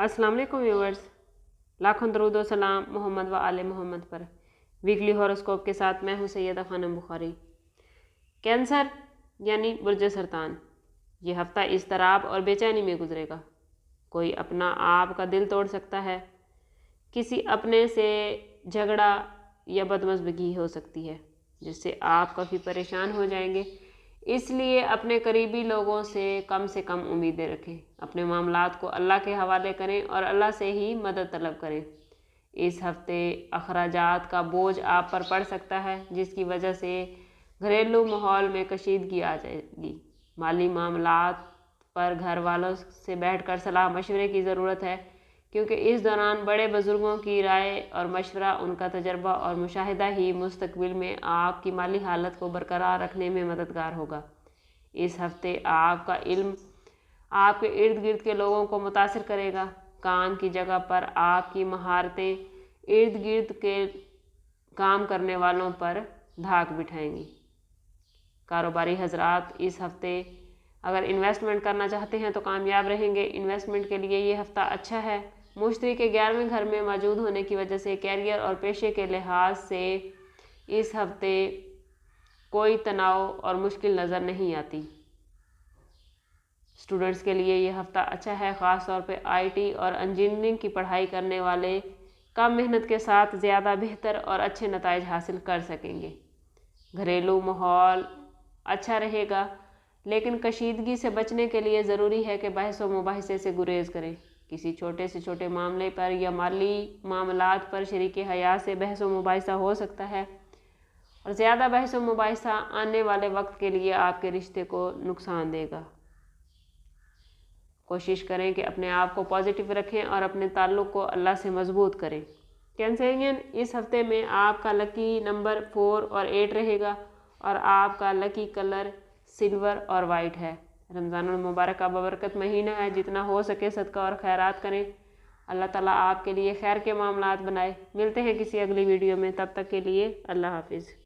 अस्सलाम वालेकुम व्यूवर्स, लाखों दरूद व सलाम मोहम्मद व आले मोहम्मद पर। वीकली हॉरोस्कोप के साथ मैं हूँ सैयदा खानम बुखारी। कैंसर यानी बुर्ज सरतान, ये हफ्ता इज़्तिराब और बेचैनी में गुजरेगा। कोई अपना आप का दिल तोड़ सकता है, किसी अपने से झगड़ा या बदमज़गी हो सकती है जिससे आप काफ़ी परेशान हो जाएंगे। इसलिए अपने करीबी लोगों से कम उम्मीदें रखें, अपने मामलात को अल्लाह के हवाले करें और अल्लाह से ही मदद तलब करें। इस हफ्ते अखराजात का बोझ आप पर पड़ सकता है जिसकी वजह से घरेलू माहौल में कशीदगी आ जाएगी। माली मामलात पर घर वालों से बैठकर सलाह मशवरे की ज़रूरत है क्योंकि इस दौरान बड़े बुज़ुर्गों की राय और मशवरा, उनका तजर्बा और मुशाहिदा ही मुस्तकबिल में आपकी माली हालत को बरकरार रखने में मददगार होगा। इस हफ्ते आपका इल्म आपके इर्द गिर्द के लोगों को मुतासिर करेगा। काम की जगह पर आपकी महारतें इर्द गिर्द के काम करने वालों पर धाक बिठाएंगी। कारोबारी हजरात इस हफ्ते अगर इन्वेस्टमेंट करना चाहते हैं तो कामयाब रहेंगे। इन्वेस्टमेंट के लिए ये हफ्ता अच्छा है। मुश्तरी के 11वें घर में मौजूद होने की वजह से कैरियर और पेशे के लिहाज से इस हफ्ते कोई तनाव और मुश्किल नज़र नहीं आती। स्टूडेंट्स के लिए ये हफ्ता अच्छा है, ख़ास तौर पे IT और इंजीनियरिंग की पढ़ाई करने वाले कम मेहनत के साथ ज़्यादा बेहतर और अच्छे नताइज हासिल कर सकेंगे। घरेलू माहौल अच्छा रहेगा, लेकिन कशीदगी से बचने के लिए ज़रूरी है कि बहस व मुबाहिसे से गुरेज करें। किसी छोटे से छोटे मामले पर या माली मामलात पर शरीके हयात से बहस व मुबाहिसा हो सकता है और ज़्यादा बहस व मुबाहिसा आने वाले वक्त के लिए आपके रिश्ते को नुकसान देगा। कोशिश करें कि अपने आप को पॉजिटिव रखें और अपने ताल्लुक़ को अल्लाह से मजबूत करें। कैंसरियन, इस हफ्ते में आपका लकी नंबर 4 और 8 रहेगा और आपका लकी कलर सिल्वर और वाइट है। रमज़ानुल मुबारक का बबरकत महीना है, जितना हो सके सदका और खैरात करें। अल्लाह ताला आपके लिए खैर के मामलात बनाए। मिलते हैं किसी अगली वीडियो में, तब तक के लिए अल्लाह हाफिज़।